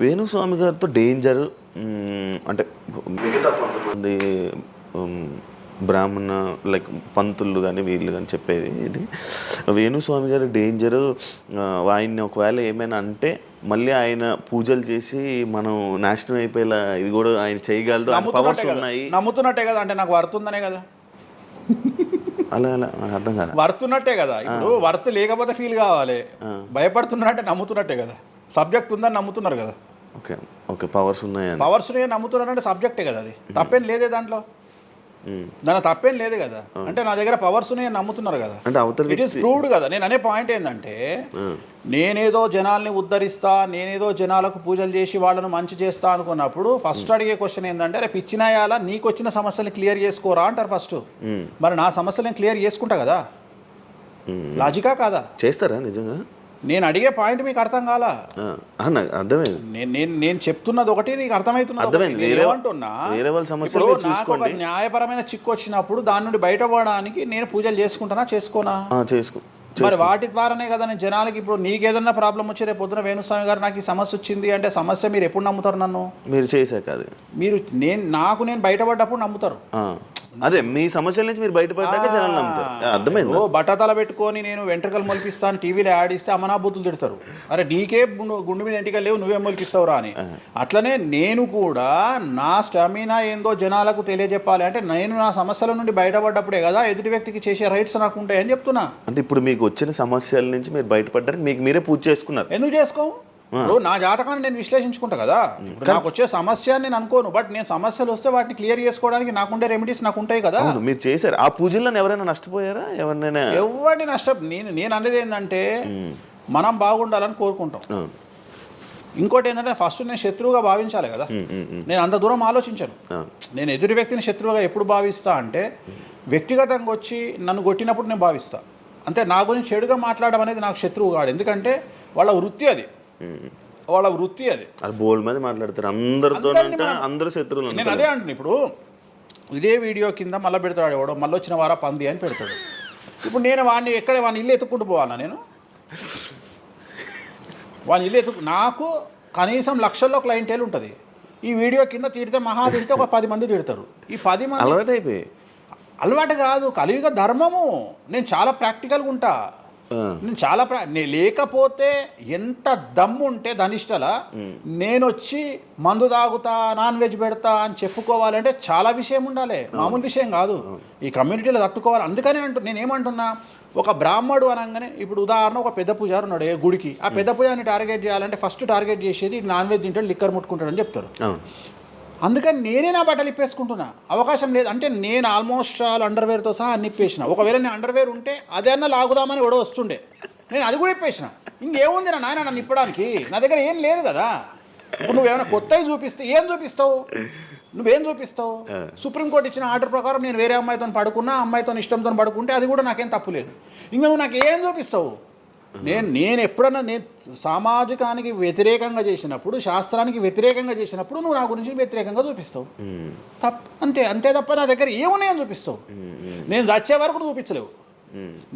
వేణుస్వామి గారితో డేంజర్ అంటే మిగతా కొంతమంది బ్రాహ్మణ లైక్ పంతులు కానీ వీళ్ళు కానీ చెప్పేది ఇది వేణుస్వామి గారి డేంజరు. ఆయన్ని ఒకవేళ ఏమైనా అంటే మళ్ళీ ఆయన పూజలు చేసి మనం నాశనం అయిపోయేలా ఇది కూడా ఆయన చేయగలడు, పవర్స్ ఉన్నాయి. నమ్ముతున్నట్టే కదా, అంటే నాకు వర్తుందనే కదా. అలా అలా నాకు అర్థం కాదు. వర్తున్నట్టే కదా, ఇప్పుడు వర్త్ లేకపోతే ఫీల్ కావాలి. భయపడుతున్నారంటే నమ్ముతున్నట్టే కదా, సబ్జెక్ట్ ఉందని నమ్ముతున్నారు కదా. ఓకే ఓకే, పవర్స్ ఉన్నాయి, పవర్స్ నమ్ముతున్నారంటే సబ్జెక్టే కదా, అది తప్పేం లేదే దాంట్లో, దాని తప్పేం లేదు కదా. అంటే నా దగ్గర పవర్స్ నమ్ముతున్నారు కదా, అంటే ఇట్ ఈస్ ప్రూవ్డ్ కదా. నేను అనే పాయింట్ ఏంటంటే నేనేదో జనాల్ని ఉద్ధరిస్తా, నేనేదో జనాలకు పూజలు చేసి వాళ్ళను మంచి చేస్తా అనుకున్నప్పుడు ఫస్ట్ అడిగే క్వశ్చన్ ఏంటంటే రేపు ఇచ్చినాయాలా నీకు వచ్చిన సమస్యలు క్లియర్ చేసుకోరా అంటారు ఫస్ట్. మరి నా సమస్యలు నేను క్లియర్ చేసుకుంటా కదా, లాజికా కాదా? చేస్తారా నిజంగా? నేను అడిగే పాయింట్ మీకు అర్థం కాలా? అర్థమైంది. నేను చెప్తున్నది ఒకటి, నీకు అర్థమవుతున్నది ఏమంటున్నా. నాకు ఒక న్యాయపరమైన చిక్కు వచ్చినప్పుడు దాని నుండి బయటపడడానికి నేను పూజలు చేసుకుంటానా చేసుకోనా? మరి వాటి ద్వారానే కదా నేను జనాలకి. ఇప్పుడు నీకేదన్నా ప్రాబ్లం వచ్చి రేపు పొద్దున వేణుస్వామి గారు నాకు ఈ సమస్య వచ్చింది అంటే సమస్య మీరు ఎప్పుడు నమ్ముతారు? నన్ను మీరు చేశాక అది మీరు నేను బయటపడ్డప్పుడు నమ్ముతారు. అదే మీ సమస్యల నుంచి మీరు బయటపడ్డాక జనాలు నమ్ముతారు. అర్థమైంది. బట్టతల పెట్టుకొని నేను వెంట్రుకలు మొలిపిస్తాను టీవీలో యాడ్ ఇస్తే అమనాబూతులు తిడతారు. అరే నీకే గుండు మీద ఎంటికలు లేవు, నువ్వేం మొలిపిస్తావురా అని. అట్లనే నేను కూడా నా స్టామినా ఏందో జనాలకు తెలియజెప్పాలి అంటే నేను నా సమస్యల నుండి బయటపడ్డప్పుడే కదా ఎదుటి వ్యక్తికి చేసే రైట్స్ నాకు ఉంటాయని చెప్తున్నా. అంటే ఇప్పుడు మీకు వచ్చిన సమస్యల నుంచి మీరు బయటపడ్డానికి మీకు మీరే పూజ చేసుకున్నారు. ఎందుకు చేసుకో? నా జాతకాన్ని నేను విశ్లేషించుకుంటా కదా. నాకు వచ్చే సమస్య నేను అనుకోను, బట్ నేను సమస్యలు వస్తే వాటిని క్లియర్ చేసుకోవడానికి నాకుండే రెమెడీస్ నాకు ఉంటాయి కదా. మీరు చేశారు ఆ పూజల్లో ఎవరైనా నష్టపోయారా? ఎవరిని నేను అనేది ఏంటంటే మనం బాగుండాలని కోరుకుంటాం. ఇంకోటి ఏంటంటే ఫస్ట్ నేను శత్రువుగా భావించాలి కదా. నేను అంత దూరం ఆలోచించాను. నేను ఎదుటి వ్యక్తిని శత్రువుగా ఎప్పుడు భావిస్తా అంటే వ్యక్తిగతంగా వచ్చి నన్ను కొట్టినప్పుడు నేను భావిస్తా. అంటే నా గురించి చెడుగా మాట్లాడడం అనేది నాకు శత్రువు కాదు, ఎందుకంటే వాళ్ళ వృత్తి అది. అది బోల్డ్ మంది మాట్లాడతారు, అందరూ శత్రువులు. నేను అదే అంటున్నాను. ఇప్పుడు ఇదే వీడియో కింద మళ్ళీ పెడతాడు ఎవడో, మళ్ళీ వచ్చిన వారా పంది అని పెడతాడు. ఇప్పుడు నేను వాడిని వాడిని ఇల్లు ఎత్తుక్కుంటూ పోవాలా? నేను వాడిని ఇల్లు నాకు కనీసం లక్షల్లో క్లయింటేల్ ఉంటుంది. ఈ వీడియో కింద తిడితే మహా తిడితే ఒక 10 మంది తిడతారు. ఈ 10 మంది అలవాటు కాదు, కలియుగ ధర్మము. నేను చాలా ప్రాక్టికల్గా ఉంటా. నేను లేకపోతే ఎంత దమ్ము ఉంటే ధనిష్టల నేను వచ్చి మందు తాగుతా, నాన్ వెజ్ పెడతా అని చెప్పుకోవాలంటే చాలా విషయం ఉండాలి, మామూలు విషయం కాదు. ఈ కమ్యూనిటీలో తట్టుకోవాలి. అందుకనే నేనేమంటున్నా, ఒక బ్రాహ్మడు అనగానే ఇప్పుడు ఉదాహరణ ఒక పెద్ద పూజారు ఉన్నాడు ఏ గుడికి, ఆ పెద్ద పూజారిని టార్గెట్ చేయాలంటే ఫస్ట్ టార్గెట్ చేసేది నాన్ వెజ్ తింటాడు, లిక్కర్ ముట్టుకుంటాడు అని చెప్తారు. అందుకని నేనే నా బట్టలు ఇప్పేసుకుంటున్నా, అవకాశం లేదు. అంటే నేను ఆల్మోస్ట్ ఆల్ అండర్వేర్తో సహా అన్ని ఇప్పేసిన. ఒకవేళ నేను అండర్వేర్ ఉంటే అదన్నా లాగుదామని ఎవడో వస్తుండే, నేను అది కూడా ఇప్పేసిన. ఇంకేముంది నా నాయన నన్ను ఇప్పడానికి? నా దగ్గర ఏం లేదు కదా. ఇప్పుడు నువ్వేమైనా కొత్తవి చూపిస్తే ఏం చూపిస్తావు? నువ్వేం చూపిస్తావు? సుప్రీంకోర్టు ఇచ్చిన ఆర్డర్ ప్రకారం నేను వేరే అమ్మాయితో పడుకున్నా, అమ్మాయితో ఇష్టంతో పడుకుంటే అది కూడా నాకేం తప్పు లేదు. ఇంకా నువ్వు నాకు ఏం చూపిస్తావు? నేను ఎప్పుడన్నా నేను సామాజికానికి వ్యతిరేకంగా చేసినప్పుడు, శాస్త్రానికి వ్యతిరేకంగా చేసినప్పుడు నువ్వు నా గురించి వ్యతిరేకంగా చూపిస్తావు. అంతే తప్ప నా దగ్గర ఏమున్నాయని చూపిస్తావు? నేను చచ్చే వరకు చూపించలేవు.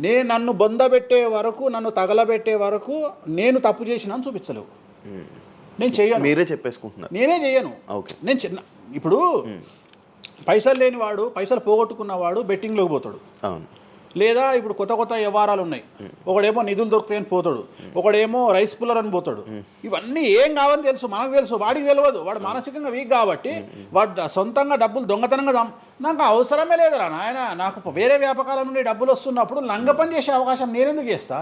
నేను నన్ను బొందబెట్టే వరకు, నన్ను తగలబెట్టే వరకు నేను తప్పు చేసినా చూపించలేవు. నేను చెయ్యను. మీరే చెప్పేసుకుంటున్నా. నేనే చెయ్యను. నేను ఇప్పుడు పైసలు లేనివాడు, పైసలు పోగొట్టుకున్నవాడు బెట్టింగ్లోకి పోతాడు. లేదా ఇప్పుడు కొత్త వ్యవహారాలు ఉన్నాయి. ఒకడేమో నిధులు దొరుకుతాయని పోతాడు, ఒకడేమో రైస్ పుల్లర్ అని పోతాడు. ఇవన్నీ ఏం కావని తెలుసు, మనకు తెలుసు, వాడికి తెలియదు. వాడు మానసికంగా వీక్ కాబట్టి వాడు సొంతంగా డబ్బులు దొంగతనంగా నాకు అవసరమే లేదురా నాయన. నాకు వేరే వ్యాపకాల నుండి డబ్బులు వస్తున్నప్పుడు లంగ పని చేసే అవకాశం నేనెందుకు చేస్తా?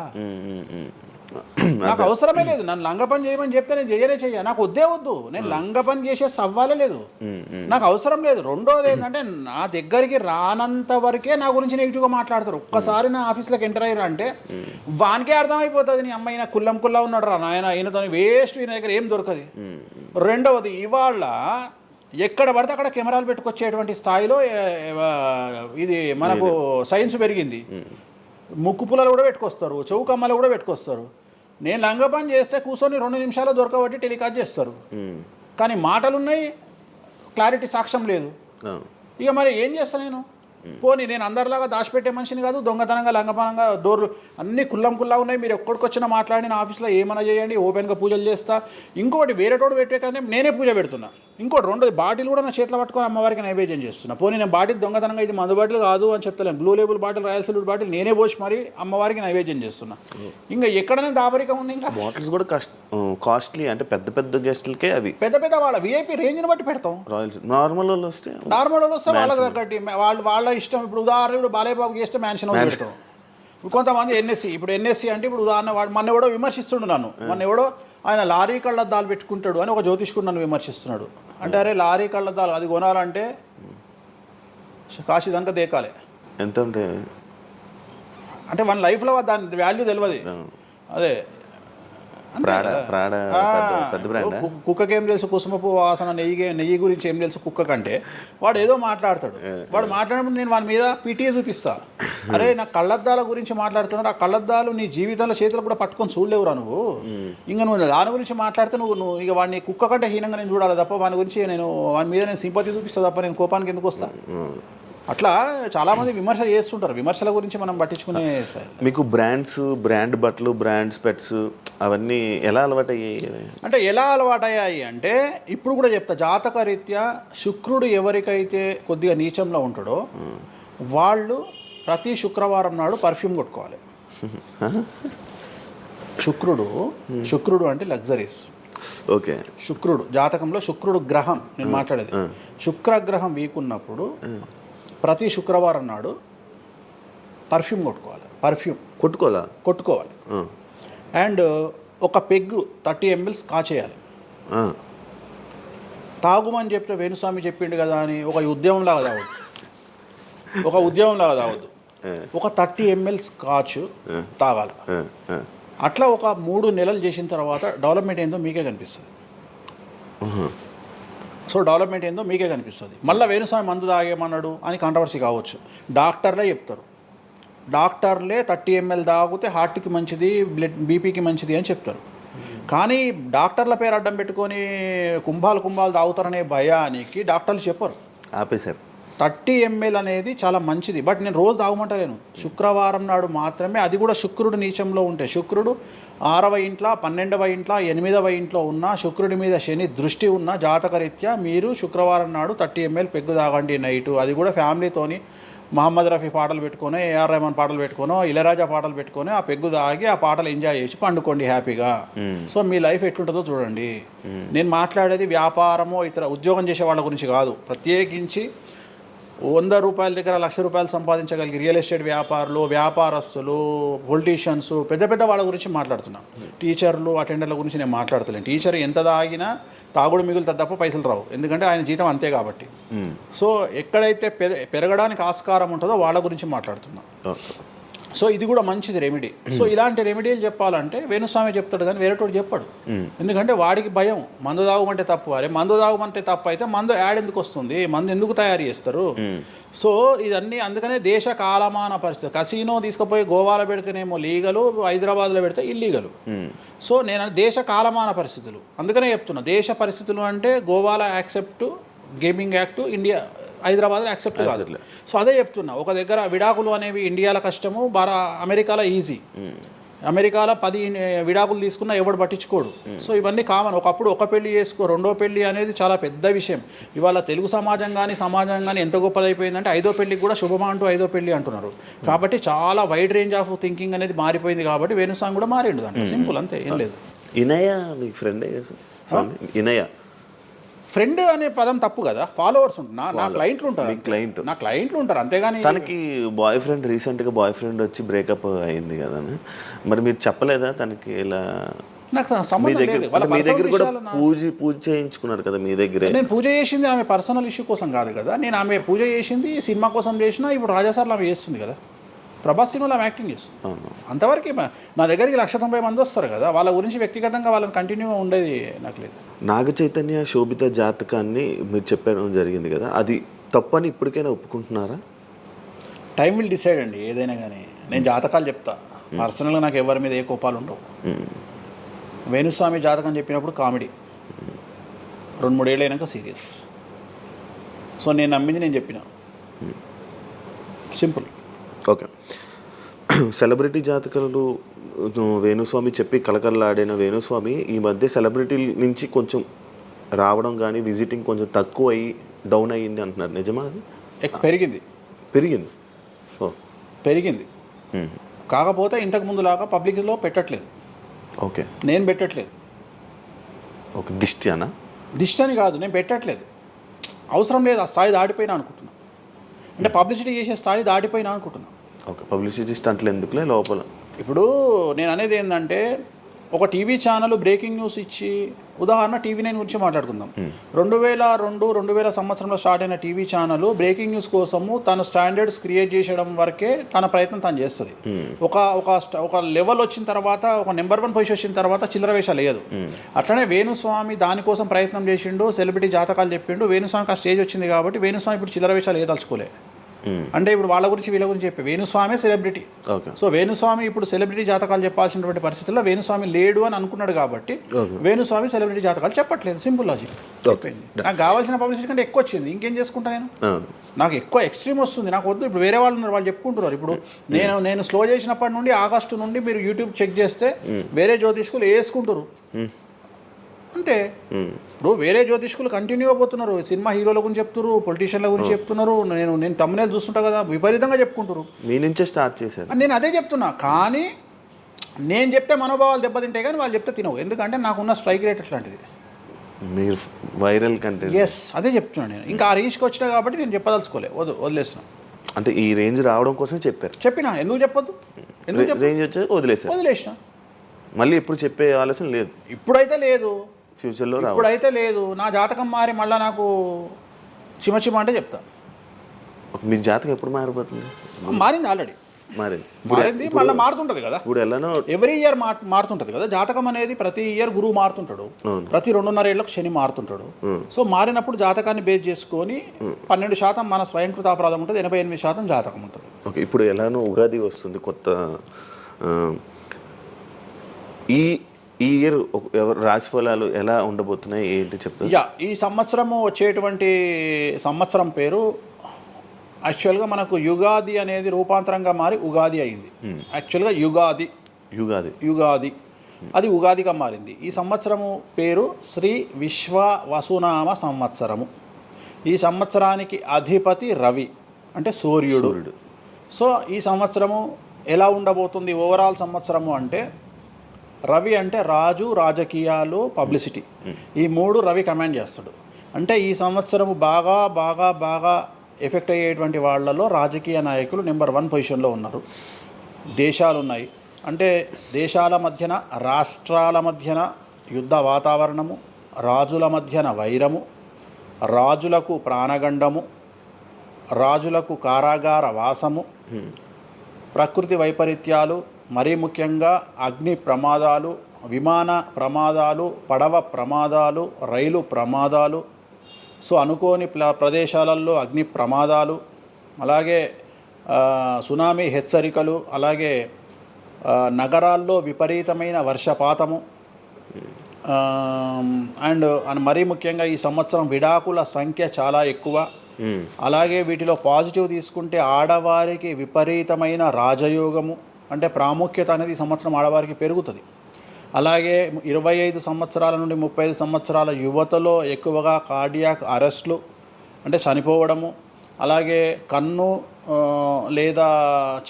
నాకు అవసరమే లేదు. నన్ను లంగ పని చేయమని చెప్తే నేను చెయ్య, నాకు వద్దు. నేను లంగ పని చేసే సవ్వాలే లేదు, నాకు అవసరం లేదు. రెండోది ఏంటంటే నా దగ్గరికి రానంత వరకే నా గురించి నెగిటివ్గా మాట్లాడతారు. ఒక్కసారి నా ఆఫీస్లోకి ఎంటర్ అయ్యారు అంటే వానికే అర్థమైపోతుంది, నీ అమ్మాయి నా కుల్లా ఉన్నాడు రా నాయన, ఈయనతో వేస్ట్, ఈయన దగ్గర ఏం దొరకదు. రెండవది, ఇవాళ ఎక్కడ పడితే అక్కడ కెమెరాలు పెట్టుకొచ్చేటువంటి స్థాయిలో ఇది మనకు సైన్స్ పెరిగింది. ముక్కు పుల్లలు కూడా పెట్టుకొస్తారు, చౌకమ్మలు కూడా పెట్టుకొస్తారు. నేను లంగ పని చేస్తే కూర్చొని 2 నిమిషాలు దొరకబట్టి టెలికాస్ట్ చేస్తారు. కానీ మాటలు ఉన్నాయి, క్లారిటీ సాక్ష్యం లేదు. ఇక మరి ఏం చేస్తా నేను? పోనీ నేను అందరిలాగా దాచిపెట్టే మనిషిని కాదు, దొంగతనంగా లంగపనంగా డోర్లు అన్నీ కుల్లా ఉన్నాయి. మీరు ఎక్కడికొచ్చినా మాట్లాడి నా ఆఫీస్లో ఏమైనా చేయండి, ఓపెన్గా పూజలు చేస్తా. ఇంకోటి వేరేటోడు పెట్టే కానీ నేనే పూజ పెడుతున్నా. ఇంకోటి 2 బాటిల్ కూడా నా చేతిలో పట్టుకొని అమ్మవారికి నైవేద్యం చేస్తున్నా. పోనీ నేను బాటిల్ దొంగతనంగా ఇది మందు బాటిల్ కాదు అని చెప్తలేను. Blue Label bottle, Royal Salute bottle నేనే పోసి మరి అమ్మవారికి నైవేద్యం చేస్తున్నా. ఇంకా ఎక్కడనే దాపరికం ఉంది. ఇంకా బాటిల్స్ కూడా కాస్ట్లీ, అంటే పెద్ద పెద్ద గెస్టులకే అవి పెద్ద వాళ్ళ విఐపి రేంజ్ని బట్టి పెడతాం. రాయల్స్ నార్మల్ వాళ్ళు వస్తే వాళ్ళకి తగ్గట్టి వాళ్ళ ఇష్టం. ఇప్పుడు ఉదాహరణ ఇప్పుడు బాలయ్యబాబు చేస్తే మ్యాన్షన్ హౌస్ పెడతాం. ఇప్పుడు కొంతమంది ఎన్ఎస్సి అంటే ఇప్పుడు ఉదాహరణ వాడు మొన్న ఎవడో విమర్శిస్తుండు నన్ను. మొన్న ఎవడో ఆయన లారీ కళ్ళద్దాలు పెట్టుకుంటాడు అని ఒక జ్యోతిష్కుడు నన్ను విమర్శిస్తున్నాడు. అంటే అరే లారీ కళ్ళద్దాలు అది కొనాలంటే కాశీ దాకా దేకాలి. ఎంత ఉంటే అంటే మన లైఫ్లో దాని వాల్యూ తెలియదు. అదే కుక్కకి ఏం తెలుసు కుసుమపు వాసన, నెయ్యి గురించి ఏం తెలుసు కుక్క కంటే. వాడు ఏదో మాట్లాడతాడు. వాడు మాట్లాడినప్పుడు నేను వాడి మీద పీటీఏ చూపిస్తా. అరే నా కళ్ళద్దాల గురించి మాట్లాడుతున్నాడు, ఆ కళ్ళద్దాలు నీ జీవితంలో చేతులు కూడా పట్టుకొని చూడలేవురా నువ్వు. ఇంకా నువ్వు దాని గురించి మాట్లాడితే నువ్వు ఇక వాడిని కుక్క కంటే హీనంగా నేను చూడాలి తప్ప వాని గురించి వాని మీద నేను సింపతి చూపిస్తా తప్ప నేను కోపానికి ఎందుకు వస్తా. అట్లా చాలామంది విమర్శ చేస్తుంటారు. విమర్శల గురించి మనం పట్టించుకునే. మీకు బ్రాండ్ బట్టలు, బ్రాండ్ స్పెట్స్ అవన్నీ ఎలా అలవాటయ్యాయి? అంటే ఎలా అలవాటయ్యాయి అంటే ఇప్పుడు కూడా చెప్తా. జాతక రీత్యా శుక్రుడు ఎవరికైతే కొద్దిగా నీచంలో ఉంటాడో వాళ్ళు ప్రతి శుక్రవారం నాడు పర్ఫ్యూమ్ కొట్టుకోవాలి. శుక్రుడు అంటే లగ్జరీస్. ఓకే. శుక్రుడు జాతకంలో శుక్రుడు గ్రహం నేను మాట్లాడేది. శుక్రగ్రహం వీక్ ఉన్నప్పుడు ప్రతి శుక్రవారం నాడు పర్ఫ్యూమ్ కొట్టుకోవాలి. అండ్ ఒక పెగ్గు 30 ml కాచేయాలి. తాగుమని చెప్తే వేణుస్వామి చెప్పిండు కదా అని ఒక ఉద్యమంలాగా తాగొద్దు. ఒక 30 ml స్కాచ్ తాగాలి. అట్లా ఒక 3 నెలలు చేసిన తర్వాత డెవలప్మెంట్ ఏందో మీకే కనిపిస్తుంది. మళ్ళీ వేణుస్వామి మందు తాగేమన్నాడు అని కాంట్రవర్సీ కావచ్చు. డాక్టర్లే చెప్తారు. 30 ml తాగితే హార్ట్కి మంచిది, బీపీకి మంచిది అని చెప్తారు. కానీ డాక్టర్ల పేరు అడ్డం పెట్టుకొని కుంభాలు తాగుతారనే భయానికి డాక్టర్లు చెప్పరు, ఆపేశారు. 30 ml అనేది చాలా మంచిది. బట్ నేను రోజు తాగమంటలేను. శుక్రవారం నాడు మాత్రమే. అది కూడా శుక్రుడు నీచంలో ఉంటే, శుక్రుడు 6వ ఇంట్లో, 12వ ఇంట్లో, 8వ ఇంట్లో ఉన్న శుక్రుడి మీద శని దృష్టి ఉన్న జాతకరీత్యా మీరు శుక్రవారం నాడు 30 ml పెగ్గు తాగండి నైటు. అది కూడా ఫ్యామిలీతోని మహమ్మద్ రఫీ పాటలు పెట్టుకొని, ఏఆర్ రెహమాన్ పాటలు పెట్టుకొని, ఇళయరాజా పాటలు పెట్టుకొని ఆ పెగ్గు తాగి ఆ పాటలు ఎంజాయ్ చేసి పండుకోండి హ్యాపీగా. సో మీ లైఫ్ ఎట్లుంటుందో చూడండి. నేను మాట్లాడేది వ్యాపారమో ఇతర ఉద్యోగం చేసే వాళ్ళ గురించి కాదు. ప్రత్యేకించి 100 రూపాయల దగ్గర 1,00,000 రూపాయలు సంపాదించగలిగి రియల్ ఎస్టేట్ వ్యాపారులు, వ్యాపారస్తులు, పొలిటీషియన్స్, పెద్ద వాళ్ళ గురించి మాట్లాడుతున్నాను. టీచర్లు, అటెండర్ల గురించి నేను మాట్లాడతలేను. టీచర్ ఎంత తాగినా తాగుడు మిగులుతుంది తప్ప పైసలు రావు. ఎందుకంటే ఆయన జీతం అంతే కాబట్టి. సో ఎక్కడైతే పెరగడానికి ఆస్కారం ఉంటుందో వాళ్ళ గురించి మాట్లాడుతున్నాం. సో ఇది కూడా మంచిది రెమెడీ. సో ఇలాంటి రెమెడీలు చెప్పాలంటే వేణుస్వామి చెప్తాడు కానీ వేరేటోడు చెప్పాడు. ఎందుకంటే వాడికి భయం, మందు తాగమంటే తప్పు. అరే మందు తాగమంటే తప్పు అయితే మందు యాడ్ ఎందుకు వస్తుంది, మందు ఎందుకు తయారు చేస్తారు? సో ఇదన్నీ అందుకనే దేశ కాలమాన పరిస్థితి. కసినో తీసుకుపోయి గోవాలో పెడితేనేమో లీగలు, హైదరాబాద్లో పెడితే ఇల్లీగలు. సో నేను దేశ కాలమాన పరిస్థితులు అందుకనే చెప్తున్నా. దేశ పరిస్థితులు అంటే గోవాలో యాక్సెప్ట్ గేమింగ్ యాక్ట్, ఇండియా హైదరాబాద్లో యాక్సెప్ట్ కాదు. సో అదే చెప్తున్నా. ఒక దగ్గర విడాకులు అనేవి ఇండియాలో కష్టము, అమెరికాలో ఈజీ. అమెరికాలో 10 విడాకులు తీసుకున్నా ఎవడు పట్టించుకోడు. సో ఇవన్నీ కామన్. ఒకప్పుడు ఒక పెళ్లి చేసుకో, రెండో పెళ్లి అనేది చాలా పెద్ద విషయం. ఇవాళ తెలుగు సమాజం కానీ ఎంత గొప్పదైపోయిందంటే 5వ పెళ్లికి కూడా శుభమా అంటూ 5వ పెళ్లి అంటున్నారు. కాబట్టి చాలా వైడ్ రేంజ్ ఆఫ్ థింకింగ్ అనేది మారిపోయింది. కాబట్టి వేణుస్వామి కూడా మారిండు దాంట్లో. సింపుల్, అంతే, ఏం లేదు. ఇనయ మీ ఫ్రెండే ఇనయ ఫ్రెండ్ అనే పదం తప్పు కదా. ఫాలోవర్స్ ఉంటారు, నా క్లయింట్లు ఉంటారు, అంతేగాని తనకి రీసెంట్గా బాయ్ ఫ్రెండ్ వచ్చి బ్రేకప్ అయింది కదా, మరి మీరు చెప్పలేదా తనకి? ఇలా నాకు సంబంధం లేదు. మీ దగ్గర కూడా పూజ చేయించుకున్నారు కదా మీ దగ్గర. నేను పూజ చేసింది ఆమె పర్సనల్ ఇష్యూ కోసం కాదు కదా. నేను ఆమె పూజ చేసింది సినిమా కోసం చేసినా. ఇప్పుడు రాజాసార్లు ఆమె చేస్తుంది కదా, ప్రభాస్ సినిమాలో ఆమె యాక్టింగ్ చేస్తుంది. అంతవరకు నా దగ్గరికి 190 మంది వస్తారు కదా, వాళ్ళ గురించి వ్యక్తిగతంగా వాళ్ళని కంటిన్యూగా ఉండేది నాకు లేదు. నాగ చైతన్య శోభిత జాతకాన్ని మీరు చెప్పడం జరిగింది కదా, అది తప్పని ఇప్పటికైనా ఒప్పుకుంటున్నారా? టైం విల్ డిసైడ్ అండి ఏదైనా కానీ. నేను జాతకాలు చెప్తా, పర్సనల్గా నాకు ఎవరి మీద ఏ కోపాలు ఉండవు. వేణుస్వామి జాతకం చెప్పినప్పుడు కామెడీ, 2-3 ఏళ్ళు అయినాక సీరియస్. సో నేను నమ్మింది నేను చెప్పిన. సింపుల్. ఓకే. సెలబ్రిటీ జాతకాలు వేణుస్వామి చెప్పి కలకల్లాడిన వేణుస్వామి ఈ మధ్య సెలబ్రిటీల నుంచి కొంచెం రావడం కానీ విజిటింగ్ కొంచెం తక్కువ అయ్యి డౌన్ అయ్యింది అంటున్నారు, నిజమా అది? పెరిగింది. ఓ పెరిగింది. కాకపోతే ఇంతకు ముందులాగా పబ్లిక్లో పెట్టట్లేదు. ఓకే. నేను పెట్టట్లేదు. ఓకే. దిష్టి అనా? దిష్టి అని కాదు, నేను పెట్టట్లేదు. అవసరం లేదు, ఆ స్థాయి దాటిపోయినా అనుకుంటున్నా. అంటే పబ్లిసిటీ చేసే స్థాయి దాటిపోయినా అనుకుంటున్నా. ఓకే. పబ్లిసిటీ స్టంట్లు ఎందుకులే లోపల. ఇప్పుడు నేను అనేది ఏంటంటే, ఒక టీవీ ఛానల్ బ్రేకింగ్ న్యూస్ ఇచ్చి, ఉదాహరణ TV9 గురించి మాట్లాడుకుందాం. 2002 సంవత్సరంలో స్టార్ట్ అయిన టీవీ ఛానల్ బ్రేకింగ్ న్యూస్ కోసము తన స్టాండర్డ్స్ క్రియేట్ చేయడం వరకే తన ప్రయత్నం తను చేస్తుంది. ఒక లెవెల్ వచ్చిన తర్వాత, ఒక నెంబర్ 1 పొజిషన్ వచ్చిన తర్వాత చిల్లర వేషాలు లేదు. అట్లనే వేణుస్వామి దానికోసం ప్రయత్నం చేసిండు, సెలబ్రిటీ జాతకాలు చెప్పిండు. వేణుస్వామికి ఆ స్టేజ్ వచ్చింది కాబట్టి వేణుస్వామి ఇప్పుడు చిల్లర వేషాలు ఏదలుచుకోలే. అంటే ఇప్పుడు వాళ్ళ గురించి వీళ్ళ గురించి చెప్పి వేణుస్వామి సెలబ్రిటీ. సో వేణుస్వామి ఇప్పుడు సెలబ్రిటీ జాతకాలు చెప్పాల్సినటువంటి పరిస్థితుల్లో వేణుస్వామి లేడు అని అనుకున్నాడు కాబట్టి వేణుస్వామి సెలబ్రిటీ జాతకాలు చెప్పట్లేదు. Simple logic. నాకు కావాల్సిన పబ్లిసిటీ కంటే ఎక్కువ వచ్చింది, ఇంకేం చేసుకుంటా నేను? నాకు ఎక్కువ ఎక్స్ట్రీమ్ వస్తుంది, నాకు వద్దు. ఇప్పుడు వేరే వాళ్ళు ఉన్నారు, వాళ్ళు చెప్పుకుంటున్నారు. ఇప్పుడు నేను స్లో చేసినప్పటి నుండి ఆగస్టు నుండి మీరు యూట్యూబ్ చెక్ చేస్తే వేరే జ్యోతిష్కులు వేసుకుంటారు అంటే. ఇప్పుడు వేరే జ్యోతిష్కులు కంటిన్యూ అయిపోతున్నారు. సినిమా హీరోల గురించి చెప్తున్నారు, పొలిటీషియన్ల గురించి చెప్తున్నారు. నేను తమ్మునే చూస్తుంటా కదా, విపరీతంగా చెప్పుకుంటారు. మీ నుంచే స్టార్ట్ చేశారు. నేను అదే చెప్తున్నా. కానీ నేను చెప్తే మనోభావాలు దెబ్బతింటాయి, కానీ వాళ్ళు చెప్తే తినవు. ఎందుకంటే నాకున్న స్ట్రైక్ రేట్ అట్లాంటిది. మీరు వైరల్ కంటెంట్. ఎస్, అదే చెప్తున్నాను నేను. ఇంకా ఆ రేంజ్కి వచ్చినా కాబట్టి నేను చెప్పదలుచుకోలే, వదిలేసిన. అంటే ఈ రేంజ్ రావడం కోసం చెప్పినా ఎందుకు చెప్పొద్దు? రేంజ్ వచ్చి వదిలేసిన. మళ్ళీ ఇప్పుడు చెప్పే ఆలోచన లేదు. ఇప్పుడైతే లేదు, ఫ్యూచర్లో ఇప్పుడైతే లేదు. నా జాతకం మారి మళ్ళీ నాకు చిమ అంటే చెప్తా. మీ జాతకం ఎప్పుడు మారిపోతుంది? మారింది, ఆల్రెడీ మారింది, మళ్ళీ మారుతుంటుంది కదా. ఇప్పుడు ఎలానో ఎవ్రీ ఇయర్ మారుతుంటుంది కదా జాతకం అనేది. ప్రతి ఇయర్ గురువు మారుతుంటాడు, ప్రతి 2.5 ఏళ్ళకు శని మారుతుంటాడు. సో మారినప్పుడు జాతకాన్ని బేస్ చేసుకొని 12% మన స్వయంకృత అపరాధం ఉంటుంది, 88% జాతకం ఉంటుంది. ఓకే. ఇప్పుడు ఎలానో ఉగాది వస్తుంది, కొత్త ఈ ఇయర్ రాశి ఫలాలు ఎలా ఉండబోతున్నాయి ఏంటి చెప్తారు? ఈ సంవత్సరము వచ్చేటువంటి సంవత్సరం పేరు యాక్చువల్గా మనకు యుగాది అనేది రూపాంతరంగా మారి ఉగాది అయింది. యాక్చువల్గా యుగాది అది ఉగాదిగా మారింది. ఈ సంవత్సరము పేరు శ్రీ విశ్వ వసునామ సంవత్సరము. ఈ సంవత్సరానికి అధిపతి రవి, అంటే సూర్యుడు. సో ఈ సంవత్సరము ఎలా ఉండబోతుంది ఓవరాల్ సంవత్సరము అంటే, రవి అంటే రాజు, రాజకీయాలు, పబ్లిసిటీ, ఈ 3 రవి కమాండ్ చేస్తాడు. అంటే ఈ సంవత్సరము బాగా బాగా బాగా ఎఫెక్ట్ అయ్యేటువంటి వాళ్ళలో రాజకీయ నాయకులు నెంబర్ 1 పొజిషన్లో ఉన్నారు. దేశాలు ఉన్నాయి, అంటే దేశాల మధ్యన, రాష్ట్రాల మధ్యన యుద్ధ వాతావరణము, రాజుల మధ్యన వైరము, రాజులకు ప్రాణగండము, రాజులకు కారాగార వాసము, ప్రకృతి వైపరీత్యాలు, మరీ ముఖ్యంగా అగ్ని ప్రమాదాలు, విమాన ప్రమాదాలు, పడవ ప్రమాదాలు, రైలు ప్రమాదాలు. సో అనుకోని ప్రదేశాలలో అగ్ని ప్రమాదాలు, అలాగే సునామీ హెచ్చరికలు, అలాగే నగరాల్లో విపరీతమైన వర్షపాతము, అండ్ మరీ ముఖ్యంగా ఈ సంవత్సరం విడాకుల సంఖ్య చాలా ఎక్కువ. అలాగే వీటిలో పాజిటివ్ తీసుకుంటే ఆడవారికి విపరీతమైన రాజయోగము, అంటే ప్రాముఖ్యత అనేది ఈ సంవత్సరం ఆడవారికి పెరుగుతుంది. అలాగే 25 సంవత్సరాల నుండి 35 సంవత్సరాల యువతలో ఎక్కువగా కార్డియాక్ అరెస్ట్లు, అంటే చనిపోవడము, అలాగే కన్ను లేదా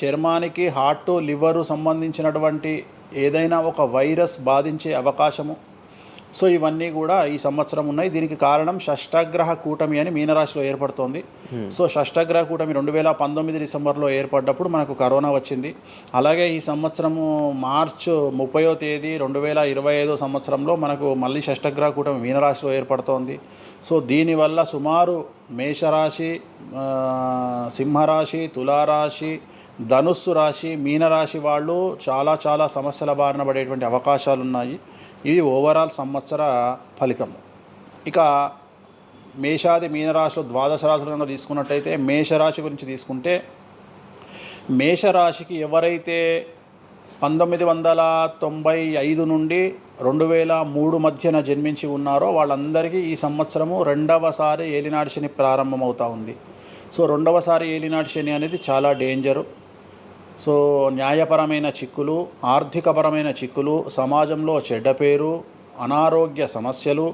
చర్మానికి హార్ట్, లివరు సంబంధించినటువంటి ఏదైనా ఒక వైరస్ బాధించే అవకాశము. సో ఇవన్నీ కూడా ఈ సంవత్సరం ఉన్నాయి. దీనికి కారణం షష్టగ్రహ కూటమి అని మీనరాశిలో ఏర్పడుతోంది. సో షష్టగ్రహ కూటమి 2019 డిసెంబర్లో ఏర్పడ్డప్పుడు మనకు కరోనా వచ్చింది. అలాగే ఈ సంవత్సరము మార్చి 30వ తేదీ 2025 సంవత్సరంలో మనకు మళ్ళీ షష్టగ్రహ కూటమి మీనరాశిలో ఏర్పడుతోంది. సో దీనివల్ల సుమారు మేషరాశి, సింహరాశి, తులారాశి, ధనుస్సు రాశి, మీనరాశి వాళ్ళు చాలా చాలా సమస్యల బారిన పడేటువంటి అవకాశాలు ఉన్నాయి. ఇది ఓవరాల్ సంవత్సర ఫలితం. ఇక మేషాది మీనరాశిలో ద్వాదశ రాశులుగా తీసుకున్నట్టయితే మేషరాశి గురించి తీసుకుంటే, మేషరాశికి ఎవరైతే 1995 నుండి 2003 మధ్యన జన్మించి ఉన్నారో వాళ్ళందరికీ ఈ సంవత్సరము 2వ సారి ఏలినాటి శని ప్రారంభమవుతూ ఉంది. సో రెండవసారి ఏలినాటి శని అనేది చాలా డేంజరు. సో న్యాయపరమైన చిక్కులు, ఆర్థికపరమైన చిక్కులు, సమాజంలో చెడ్డ పేరు, అనారోగ్య సమస్యలు,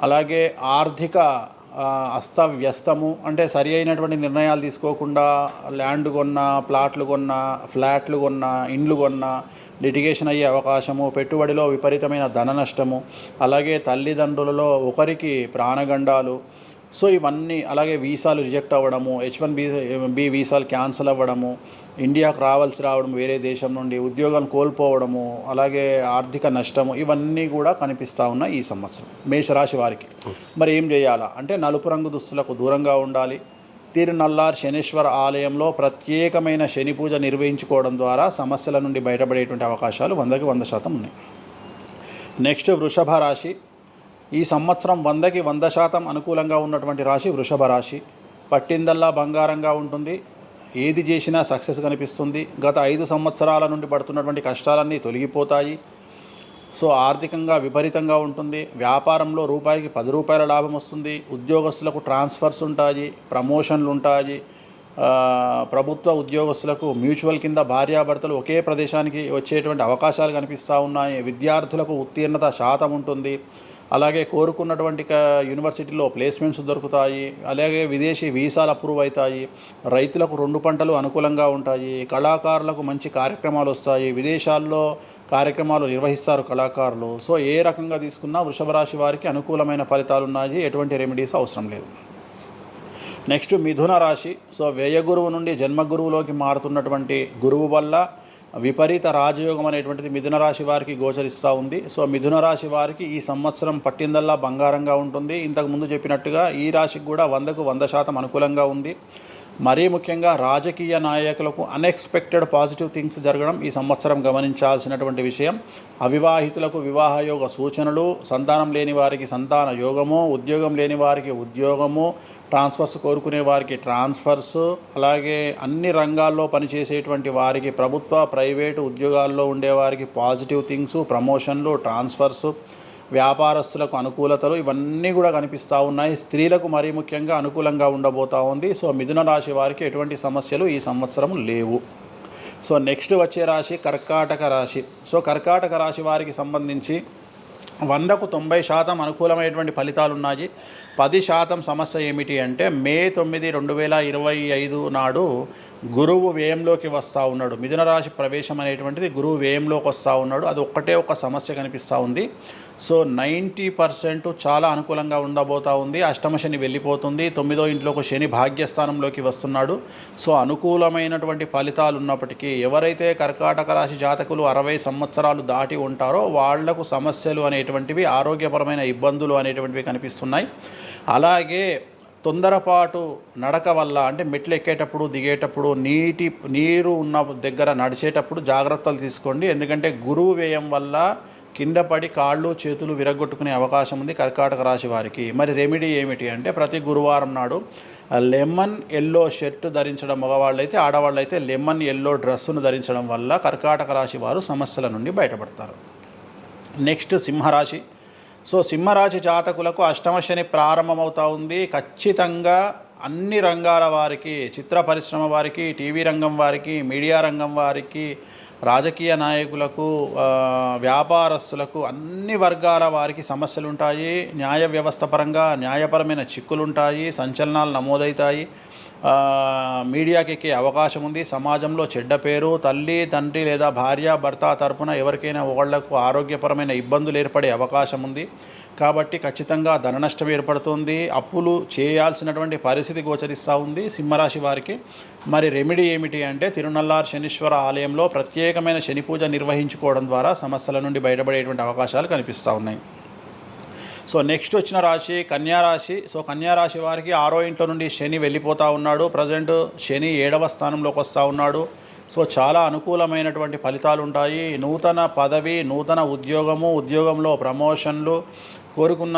అలాగే ఆర్థిక అస్తవ్యస్తము, అంటే సరి అయినటువంటి నిర్ణయాలు తీసుకోకుండా ల్యాండ్ కొన్నా, ప్లాట్లు కొన్నా, ఫ్లాట్లు కొన్నా, ఇండ్లు కొన్నా లిటిగేషన్ అయ్యే అవకాశము, పెట్టుబడిలో విపరీతమైన ధన నష్టము, అలాగే తల్లిదండ్రులలో ఒకరికి ప్రాణగండాలు. సో ఇవన్నీ, అలాగే వీసాలు రిజెక్ట్ అవ్వడము, H1B వీసాలు క్యాన్సిల్ అవ్వడము, ఇండియాకు రావడం వేరే దేశం నుండి, ఉద్యోగం కోల్పోవడము, అలాగే ఆర్థిక నష్టము, ఇవన్నీ కూడా కనిపిస్తూ ఉన్నాయి ఈ సంవత్సరం మేషరాశి వారికి. మరి ఏం చేయాలా అంటే నలుపు రంగు దుస్తులకు దూరంగా ఉండాలి. తిరునల్లార్ శనీశ్వర ఆలయంలో ప్రత్యేకమైన శని పూజ నిర్వహించుకోవడం ద్వారా సమస్యల నుండి బయటపడేటువంటి అవకాశాలు 100కి 100% ఉన్నాయి. నెక్స్ట్ వృషభ రాశి. ఈ సంవత్సరం 100కి 100% అనుకూలంగా ఉన్నటువంటి రాశి వృషభ రాశి. పట్టిందల్లా బంగారంగా ఉంటుంది, ఏది చేసినా సక్సెస్ కనిపిస్తుంది. గత 5 సంవత్సరాల నుండి పడుతున్నటువంటి కష్టాలన్నీ తొలగిపోతాయి. సో ఆర్థికంగా విపరీతంగా ఉంటుంది. వ్యాపారంలో రూపాయికి 10 రూపాయల లాభం వస్తుంది. ఉద్యోగస్తులకు ట్రాన్స్ఫర్స్ ఉంటాయి, ప్రమోషన్లు ఉంటాయి. ప్రభుత్వ ఉద్యోగస్తులకు మ్యూచువల్ కింద భార్యాభర్తలు ఒకే ప్రదేశానికి వచ్చేటువంటి అవకాశాలు కనిపిస్తూ ఉన్నాయి. విద్యార్థులకు ఉత్తీర్ణత శాతం ఉంటుంది. అలాగే కోరుకున్నటువంటి యూనివర్సిటీలో ప్లేస్మెంట్స్ దొరుకుతాయి. అలాగే విదేశీ వీసాలు అప్రూవ్ అవుతాయి. రైతులకు 2 పంటలు అనుకూలంగా ఉంటాయి. కళాకారులకు మంచి కార్యక్రమాలు వస్తాయి. విదేశాల్లో కార్యక్రమాలు నిర్వహిస్తారు కళాకారులు. సో ఏ రకంగా తీసుకున్నా వృషభ రాశి వారికి అనుకూలమైన ఫలితాలు ఉన్నాయి, ఎటువంటి రెమెడీస్ అవసరం లేదు. నెక్స్ట్ మిథున రాశి. సో వ్యయ గురువు నుండి జన్మ గురువులోకి మారుతున్నటువంటి గురువు వల్ల విపరీత రాజయోగం అనేటువంటిది మిథున రాశి వారికి గోచరిస్తూ ఉంది. సో మిథున రాశి వారికి ఈ సంవత్సరం పట్టిందల్లా బంగారంగా ఉంటుంది. ఇంతకుముందు చెప్పినట్టుగా ఈ రాశికి కూడా 100కు 100% అనుకూలంగా ఉంది. మరీ ముఖ్యంగా రాజకీయ నాయకులకు అన్ఎక్స్పెక్టెడ్ పాజిటివ్ థింగ్స్ జరగడం ఈ సంవత్సరం గమనించాల్సినటువంటి విషయం. అవివాహితులకు వివాహయోగ సూచనలు, సంతానం లేని వారికి సంతాన యోగము, ఉద్యోగం లేని వారికి ఉద్యోగము, ట్రాన్స్ఫర్స్ కోరుకునే వారికి ట్రాన్స్ఫర్స్, అలాగే అన్ని రంగాల్లో పనిచేసేటువంటి వారికి, ప్రభుత్వ ప్రైవేటు ఉద్యోగాల్లో ఉండేవారికి పాజిటివ్ థింగ్స్, ప్రమోషన్లు, ట్రాన్స్ఫర్స్, వ్యాపారస్తులకు అనుకూలతలు, ఇవన్నీ కూడా కనిపిస్తూ ఉన్నాయి. స్త్రీలకు మరీ ముఖ్యంగా అనుకూలంగా ఉండబోతూ ఉంది. సో మిథున రాశి వారికి ఎటువంటి సమస్యలు ఈ సంవత్సరం లేవు. సో నెక్స్ట్ వచ్చే రాశి కర్కాటక రాశి. సో కర్కాటక రాశి వారికి సంబంధించి 100కు 90% అనుకూలమైనటువంటి ఫలితాలు ఉన్నాయి. 10% సమస్య ఏమిటి అంటే మే 9, 2025 నాడు గురువు వ్యయంలోకి వస్తూ ఉన్నాడు. మిథున రాశి ప్రవేశం అనేటువంటిది గురువు వ్యయంలోకి వస్తూ ఉన్నాడు. అది ఒక సమస్య కనిపిస్తూ ఉంది. సో 90% చాలా అనుకూలంగా ఉండబోతూ ఉంది. అష్టమ శని వెళ్ళిపోతుంది. 9వ ఇంట్లోకి శని భాగ్యస్థానంలోకి వస్తున్నాడు. సో అనుకూలమైనటువంటి ఫలితాలు ఉన్నప్పటికీ ఎవరైతే కర్కాటక రాశి జాతకులు 60 సంవత్సరాలు దాటి ఉంటారో వాళ్లకు సమస్యలు అనేటువంటివి, ఆరోగ్యపరమైన ఇబ్బందులు అనేటువంటివి కనిపిస్తున్నాయి. అలాగే తొందరపాటు నడక వల్ల, అంటే మెట్లు ఎక్కేటప్పుడు దిగేటప్పుడు నీరు ఉన్న దగ్గర నడిచేటప్పుడు జాగ్రత్తలు తీసుకోండి. ఎందుకంటే గురువు వ్యయం వల్ల కింద పడి కాళ్ళు చేతులు విరగొట్టుకునే అవకాశం ఉంది కర్కాటక రాశి వారికి. మరి రెమెడీ ఏమిటి అంటే ప్రతి గురువారం నాడు లెమన్ ఎల్లో షర్ట్ ధరించడం మగవాళ్ళైతే, ఆడవాళ్ళైతే లెమన్ ఎల్లో డ్రెస్సును ధరించడం వల్ల కర్కాటక రాశి వారు సమస్యల నుండి బయటపడతారు. నెక్స్ట్ సింహరాశి. సో సింహరాశి జాతకులకు అష్టమ శని ప్రారంభమవుతూ ఉంది. ఖచ్చితంగా అన్ని రంగాల వారికి, చిత్ర పరిశ్రమ వారికి, టీవీ రంగం వారికి, మీడియా రంగం వారికి, రాజకీయ నాయకులకు, వ్యాపారస్తులకు, అన్ని వర్గాల వారికి సమస్యలు ఉంటాయి. న్యాయ వ్యవస్థ పరంగా న్యాయపరమైన చిక్కులుంటాయి, సంచలనాలు నమోదవుతాయి. మీడియాకి ఎక్కే అవకాశం ఉంది. సమాజంలో చెడ్డ పేరు, తల్లి తండ్రి లేదా భార్య భర్త తరపున ఎవరికైనా ఒకళ్లకు ఆరోగ్యపరమైన ఇబ్బందులు ఏర్పడే అవకాశం ఉంది. కాబట్టి ఖచ్చితంగా ధన నష్టం ఏర్పడుతుంది. అప్పులు చేయాల్సినటువంటి పరిస్థితి గోచరిస్తూ ఉంది సింహరాశి వారికి. మరి రెమెడీ ఏమిటి అంటే తిరునల్లార్ శనీశ్వర ఆలయంలో ప్రత్యేకమైన శని పూజ నిర్వహించుకోవడం ద్వారా సమస్యల నుండి బయటపడేటువంటి అవకాశాలు కనిపిస్తూ ఉన్నాయి. సో నెక్స్ట్ వచ్చిన రాశి కన్యారాశి. సో కన్యారాశి వారికి 6వ ఇంట్లో నుండి శని వెళ్ళిపోతూ ఉన్నాడు. ప్రజెంట్ శని 7వ స్థానంలోకి వస్తూ ఉన్నాడు. సో చాలా అనుకూలమైనటువంటి ఫలితాలు ఉంటాయి. నూతన పదవి, నూతన ఉద్యోగంలో ప్రమోషన్లు, కోరుకున్న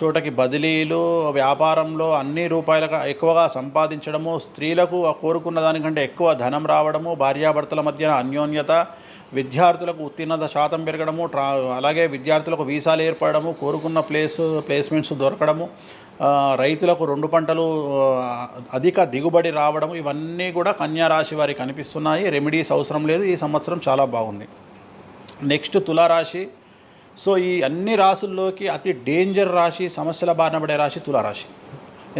చోటకి బదిలీలు, వ్యాపారంలో అన్ని రూపాయలకు ఎక్కువగా సంపాదించడము, స్త్రీలకు కోరుకున్న దానికంటే ఎక్కువ ధనం రావడము, భార్యాభర్తల మధ్య అన్యోన్యత, విద్యార్థులకు ఉత్తీర్ణత శాతం పెరగడము, అలాగే విద్యార్థులకు వీసాలు ఏర్పడము, కోరుకున్న ప్లేస్మెంట్స్ దొరకడము, రైతులకు 2 పంటలు అధిక దిగుబడి రావడం, ఇవన్నీ కూడా కన్యా రాశి వారికి కనిపిస్తున్నాయి. రెమెడీస్ అవసరం లేదు, ఈ సంవత్సరం చాలా బాగుంది. నెక్స్ట్ తులారాశి. సో ఈ అన్ని రాశుల్లోకి అతి డేంజర్ రాశి, సమస్యల బారిన పడే రాశి తులారాశి.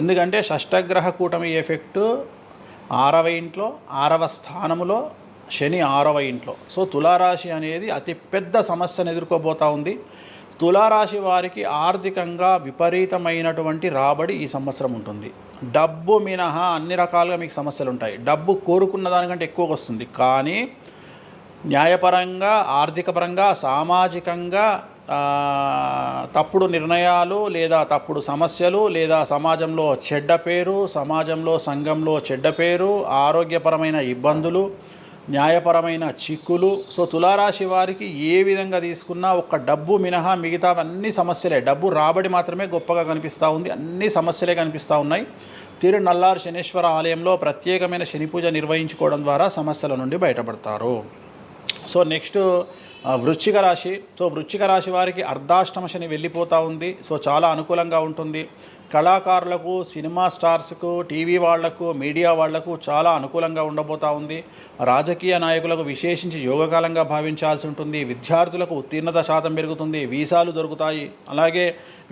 ఎందుకంటే షష్టగ్రహ కూటమి ఎఫెక్ట్ 6వ ఇంట్లో, 6వ స్థానంలో, శని 6వ ఇంట్లో. సో తులారాశి అనేది అతి పెద్ద సమస్యను ఎదుర్కోబోతూ ఉంది. తులారాశి వారికి ఆర్థికంగా విపరీతమైనటువంటి రాబడి ఈ సంవత్సరం ఉంటుంది. డబ్బు మినహా అన్ని రకాలుగా మీకు సమస్యలు ఉంటాయి. డబ్బు కోరుకున్న దానికంటే ఎక్కువగా వస్తుంది, కానీ న్యాయపరంగా, ఆర్థికపరంగా, సామాజికంగా తప్పుడు నిర్ణయాలు లేదా తప్పుడు సమస్యలు లేదా సమాజంలో చెడ్డ పేరు, సమాజంలో సంఘంలో చెడ్డ పేరు, ఆరోగ్యపరమైన ఇబ్బందులు, న్యాయపరమైన చిక్కులు. సో తులారాశి వారికి ఏ విధంగా తీసుకున్నా ఒక్క డబ్బు మినహా మిగతా అన్ని సమస్యలే. డబ్బు రాబడి మాత్రమే గొప్పగా కనిపిస్తూ ఉంది, అన్ని సమస్యలే కనిపిస్తూ ఉన్నాయి. తిరునల్లార్ శనీశ్వర ఆలయంలో ప్రత్యేకమైన శని పూజ నిర్వహించుకోవడం ద్వారా సమస్యల నుండి బయటపడతారు. సో నెక్స్ట్ వృశ్చిక రాశి. సో వృశ్చిక రాశి వారికి అర్ధాష్టమ శని వెళ్ళిపోతూ ఉంది. సో చాలా అనుకూలంగా ఉంటుంది. కళాకారులకు, సినిమా స్టార్స్కు, టీవీ వాళ్లకు, మీడియా వాళ్లకు చాలా అనుకూలంగా ఉండబోతూ ఉంది. రాజకీయ నాయకులకు విశేషించి యోగకాలంగా భావించాల్సి ఉంటుంది. విద్యార్థులకు ఉత్తీర్ణత శాతం పెరుగుతుంది, వీసాలు దొరుకుతాయి. అలాగే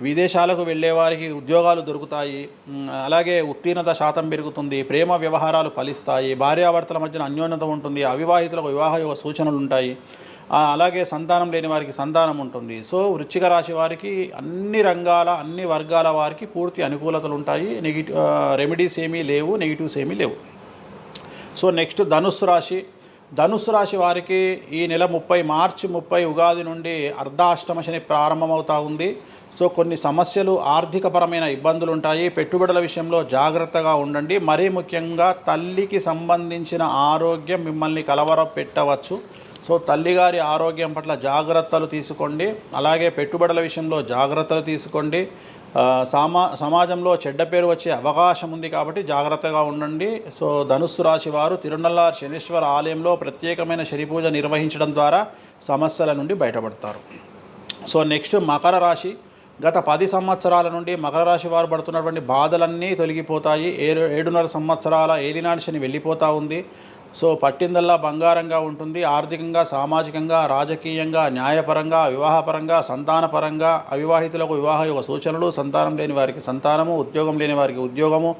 విదేశాలకు వెళ్ళే వారికి ఉద్యోగాలు దొరుకుతాయి. అలాగే ఉత్తీర్ణత శాతం పెరుగుతుంది. ప్రేమ వ్యవహారాలు ఫలిస్తాయి. భార్యాభర్తల మధ్యన అన్యోన్యత ఉంటుంది. అవివాహితులకు వివాహ సూచనలు ఉంటాయి. అలాగే సంతానం లేని వారికి సంతానం ఉంటుంది. సో వృశ్చిక రాశి వారికి అన్ని రంగాల, అన్ని వర్గాల వారికి పూర్తి అనుకూలతలు ఉంటాయి. రెమెడీస్ ఏమీ లేవు, నెగిటివ్స్ ఏమీ లేవు. సో నెక్స్ట్ ధనుస్సు రాశి. ధనుస్సు రాశి వారికి ఈ నెల మార్చి 30 ఉగాది నుండి అర్ధాష్టమ శని ప్రారంభమవుతూ ఉంది. సో కొన్ని సమస్యలు, ఆర్థికపరమైన ఇబ్బందులు ఉంటాయి. పెట్టుబడుల విషయంలో జాగ్రత్తగా ఉండండి. మరీ ముఖ్యంగా తల్లికి సంబంధించిన ఆరోగ్యం మిమ్మల్ని కలవరపెట్టవచ్చు. సో తల్లిగారి ఆరోగ్యం పట్ల జాగ్రత్తలు తీసుకోండి. అలాగే పెట్టుబడుల విషయంలో జాగ్రత్తలు తీసుకోండి. సమాజంలో చెడ్డ పేరు వచ్చే అవకాశం ఉంది కాబట్టి జాగ్రత్తగా ఉండండి. సో ధనుస్సు రాశి వారు తిరునల్లార్ శనీశ్వర ఆలయంలో ప్రత్యేకమైన శని పూజ నిర్వహించడం ద్వారా సమస్యల నుండి బయటపడతారు. సో నెక్స్ట్ మకర రాశి. గత 10 సంవత్సరాల నుండి మకర రాశి వారు పడుతున్నటువంటి బాధలన్నీ తొలగిపోతాయి. 7.5 సంవత్సరాల ఏలినాటి శని వెళ్ళిపోతూ ఉంది. సో పట్టిందల్లా బంగారంగా ఉంటుంది. ఆర్థికంగా, సామాజికంగా, రాజకీయంగా, న్యాయపరంగా, వివాహపరంగా, సంతానపరంగా, అవివాహితులకు వివాహ యోగ సూచనలు, సంతానం లేని వారికి సంతానము, ఉద్యోగం లేని వారికి ఉద్యోగము,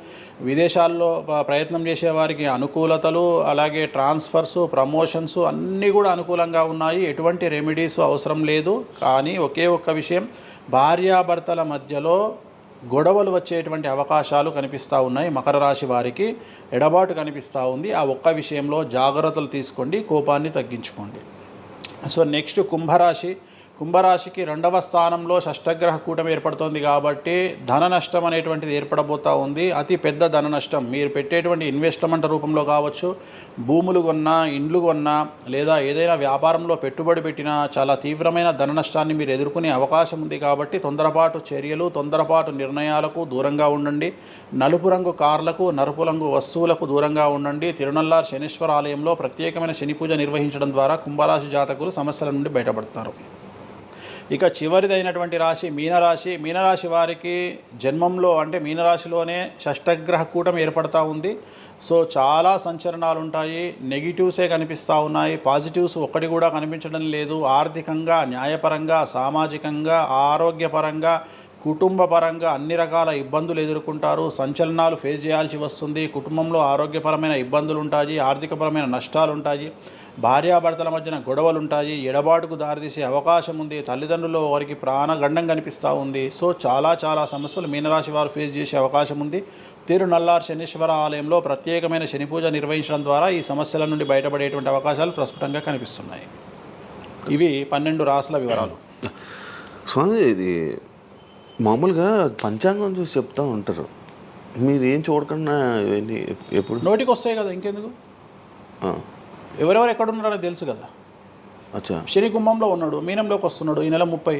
విదేశాల్లో ప్రయత్నం చేసే వారికి అనుకూలతలు, అలాగే ట్రాన్స్ఫర్స్, ప్రమోషన్స్ అన్నీ కూడా అనుకూలంగా ఉన్నాయి. ఎటువంటి రెమెడీస్ అవసరం లేదు. కానీ ఒకే ఒక్క విషయం, భార్యాభర్తల మధ్యలో గొడవలు వచ్చేటువంటి అవకాశాలు కనిపిస్తూ ఉన్నాయి. మకర రాశి వారికి ఎడబాటు కనిపిస్తూ ఉంది. ఆ ఒక్క విషయంలో జాగ్రత్తలు తీసుకోండి, కోపాన్ని తగ్గించుకోండి. సో నెక్స్ట్ కుంభరాశి. కుంభరాశికి 2వ స్థానంలో షష్టగ్రహ కూటమి ఏర్పడుతోంది కాబట్టి ధన నష్టం అనేటువంటిది ఏర్పడబోతూ ఉంది. అతి పెద్ద ధన నష్టం మీరు పెట్టేటువంటి ఇన్వెస్ట్మెంట్ రూపంలో కావచ్చు, భూములు కొన్నా, ఇండ్లు కొన్నా, లేదా ఏదైనా వ్యాపారంలో పెట్టుబడి పెట్టినా చాలా తీవ్రమైన ధన నష్టాన్ని మీరు ఎదుర్కొనే అవకాశం ఉంది. కాబట్టి తొందరపాటు చర్యలు, తొందరపాటు నిర్ణయాలకు దూరంగా ఉండండి. నలుపు రంగు కార్లకు, నలుపు రంగు వస్తువులకు దూరంగా ఉండండి. తిరునల్లార్ శనీశ్వర ఆలయంలో ప్రత్యేకమైన శని పూజ నిర్వహించడం ద్వారా కుంభరాశి జాతకులు సమస్యల నుండి బయటపడతారు. ఇక చివరిదైనటువంటి రాశి మీనరాశి. మీనరాశి వారికి జన్మంలో అంటే మీనరాశిలోనే షష్టగ్రహ కూటమి ఏర్పడతా ఉంది. సో చాలా సంచలనాలు ఉంటాయి. నెగిటివ్సే కనిపిస్తూ ఉన్నాయి, పాజిటివ్స్ ఒక్కటి కూడా కనిపించడం లేదు. ఆర్థికంగా, న్యాయపరంగా, సామాజికంగా, ఆరోగ్యపరంగా, కుటుంబ పరంగా అన్ని రకాల ఇబ్బందులు ఎదుర్కొంటారు. సంచలనాలు ఫేస్ చేయాల్సి వస్తుంది. కుటుంబంలో ఆరోగ్యపరమైన ఇబ్బందులు ఉంటాయి, ఆర్థికపరమైన నష్టాలు ఉంటాయి, భార్యాభర్తల మధ్యన గొడవలు ఉంటాయి, ఎడబాటుకు దారితీసే అవకాశం ఉంది. తల్లిదండ్రుల్లో వారికి ప్రాణగండం కనిపిస్తూ ఉంది. సో చాలా సమస్యలు మీనరాశి వారు ఫేస్ చేసే అవకాశం ఉంది. తిరునల్లార్ శనీశ్వర ఆలయంలో ప్రత్యేకమైన శని పూజ నిర్వహించడం ద్వారా ఈ సమస్యల నుండి బయటపడేటువంటి అవకాశాలు ప్రస్ఫుటంగా కనిపిస్తున్నాయి. ఇవి 12 రాశుల వివరాలు. స్వామి, ఇది మామూలుగా పంచాంగం చూసి చెప్తూ ఉంటారు, మీరు ఏం చూడకుండా ఇవన్నీ ఎప్పుడు నోటికి వస్తాయి కదా, ఇంకెందుకు? ఎవరెవరు ఎక్కడున్నారో తెలుసు కదా. అచ్చా, శని కుంభంలో ఉన్నాడు, మీనంలోకి వస్తున్నాడు ఈ నెల 30.